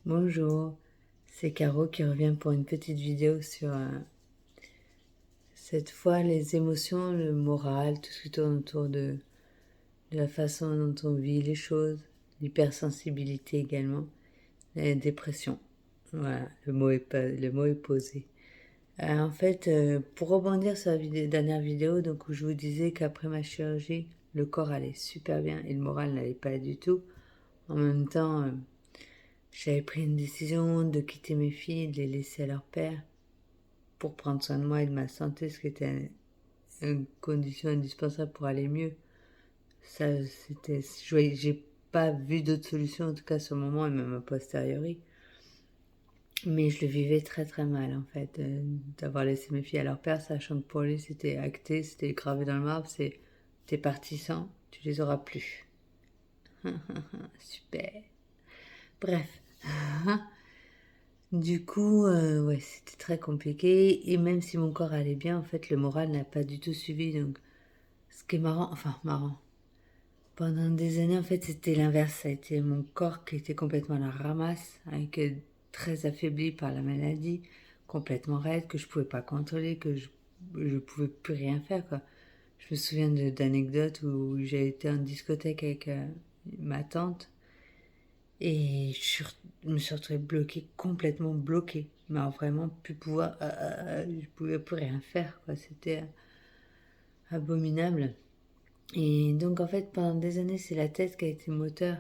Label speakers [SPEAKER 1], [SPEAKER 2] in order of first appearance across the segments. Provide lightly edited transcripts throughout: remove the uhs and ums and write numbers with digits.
[SPEAKER 1] Bonjour, c'est Caro qui revient pour une petite vidéo sur cette fois les émotions, le moral, tout ce qui tourne autour de la façon dont on vit les choses, l'hypersensibilité également, la dépression. Voilà, le mot est posé. En fait, pour rebondir sur la dernière vidéo, donc où je vous disais qu'après ma chirurgie, le corps allait super bien et le moral n'allait pas du tout. En même temps, j'avais pris une décision de quitter mes filles, de les laisser à leur père pour prendre soin de moi et de ma santé, ce qui était une condition indispensable pour aller mieux. Ça, c'était, j'ai pas vu d'autre solution, en tout cas sur le moment et même a posteriori. Mais je le vivais très très mal en fait, d'avoir laissé mes filles à leur père, sachant que pour lui c'était acté, c'était gravé dans le marbre, c'est t'es parti sans, tu les auras plus. Super. Bref. Du coup, ouais, c'était très compliqué. Et même si mon corps allait bien, en fait, le moral n'a pas du tout suivi. Donc, ce qui est marrant, enfin, marrant. Pendant des années, en fait, c'était l'inverse. Ça a été mon corps qui était complètement à la ramasse, avec très affaibli par la maladie, complètement raide, que je pouvais pas contrôler, que je pouvais plus rien faire, quoi. Je me souviens d'anecdotes où j'ai été en discothèque avec ma tante et je me suis retrouvée bloquée, complètement bloquée. Mais alors vraiment plus pouvoir, je pouvais plus rien faire, quoi. C'était abominable. Et donc en fait pendant des années c'est la tête qui a été moteur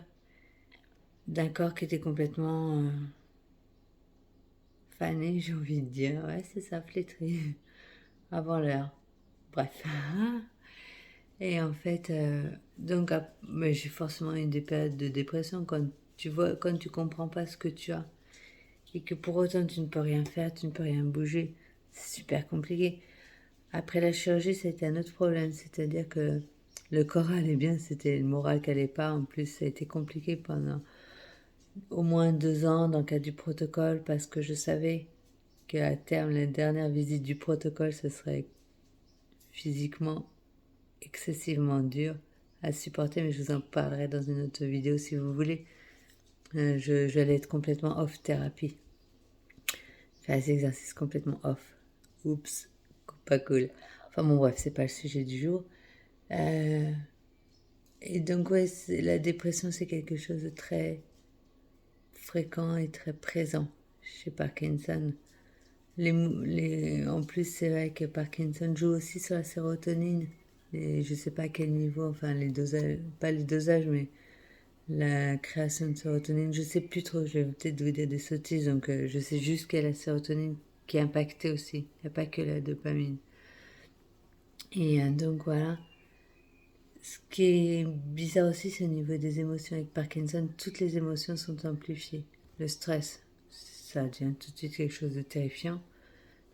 [SPEAKER 1] d'un corps qui était complètement fané, j'ai envie de dire. Ouais, c'est ça, flétri, avant l'heure. Bref. Et en fait, donc, mais j'ai forcément eu des périodes de dépression quand tu vois, quand tu comprends pas ce que tu as et que pour autant tu ne peux rien faire, tu ne peux rien bouger. C'est super compliqué. Après la chirurgie, c'était un autre problème, c'est-à-dire que le corps allait bien, c'était le moral qui allait pas. En plus, ça a été compliqué pendant au moins 2 ans dans le cadre du protocole parce que je savais qu'à terme, la dernière visite du protocole, ce serait physiquement excessivement dur à supporter, mais je vous en parlerai dans une autre vidéo si vous voulez. Je vais aller être complètement off thérapie. Faire des exercices complètement off. Oups, pas cool. Enfin bon, bref, c'est pas le sujet du jour. Euh, et donc, ouais, la dépression, c'est quelque chose de très fréquent et très présent chez Parkinson. En plus, c'est vrai que Parkinson joue aussi sur la sérotonine. Et je sais pas à quel niveau, enfin, les dosages, pas les dosages, mais la création de sérotonine, je sais plus trop, je vais peut-être vous dire des sottises, donc je sais juste qu'il y a la sérotonine qui est impactée aussi, il n'y a pas que la dopamine. Et donc voilà, ce qui est bizarre aussi, c'est au niveau des émotions. Avec Parkinson, toutes les émotions sont amplifiées. Le stress, ça devient tout de suite quelque chose de terrifiant.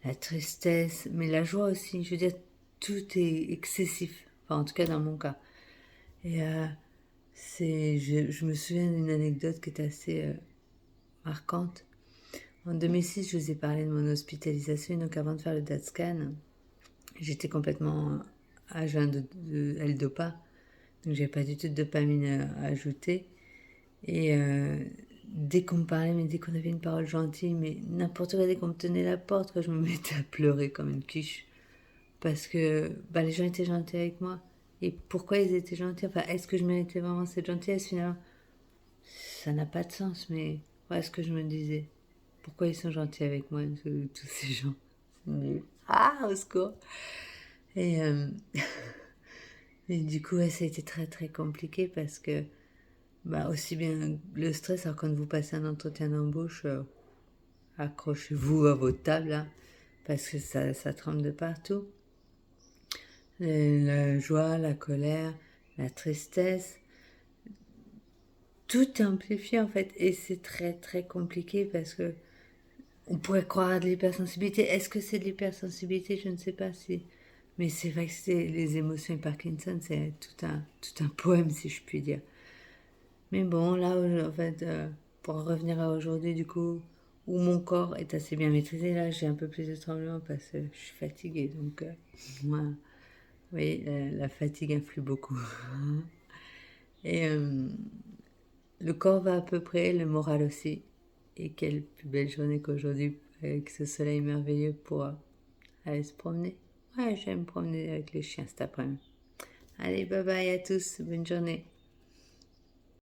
[SPEAKER 1] La tristesse, mais la joie aussi, je veux dire, tout est excessif, enfin en tout cas dans mon cas. Et je me souviens d'une anecdote qui est assez marquante. En 2006, je vous ai parlé de mon hospitalisation, donc avant de faire le DAT-scan, j'étais complètement à jeun de L-Dopa, donc j'avais pas du tout de dopamine à ajouter. Et dès qu'on me parlait, mais dès qu'on avait une parole gentille, mais n'importe quoi, dès qu'on me tenait la porte, je me mettais à pleurer comme une quiche. Parce que bah, les gens étaient gentils avec moi. Et pourquoi ils étaient gentils? Enfin, est-ce que je méritais vraiment cette gentillesse finalement? Ça n'a pas de sens, mais voilà ce que je me disais. Pourquoi ils sont gentils avec moi, tous ces gens? C'est nul. Ah, au secours! Et, euh, et du coup, ouais, ça a été très très compliqué parce que, bah, aussi bien le stress, alors quand vous passez un entretien d'embauche, accrochez-vous à votre table, hein, parce que ça tremble de partout. La joie, la colère, la tristesse, tout est amplifié en fait. Et c'est très très compliqué parce que on pourrait croire à de l'hypersensibilité. Est-ce que c'est de l'hypersensibilité? Je ne sais pas si. Mais c'est vrai que c'est les émotions et Parkinson, c'est tout un poème si je puis dire. Mais bon, là, en fait, pour revenir à aujourd'hui, du coup, où mon corps est assez bien maîtrisé, là, j'ai un peu plus de tremblements parce que je suis fatiguée. Donc, moi, oui, la fatigue influe beaucoup. Et le corps va à peu près, le moral aussi. Et quelle plus belle journée qu'aujourd'hui avec ce soleil merveilleux pour aller se promener. Ouais, j'aime me promener avec les chiens cet après-midi. Allez, bye bye à tous, bonne journée.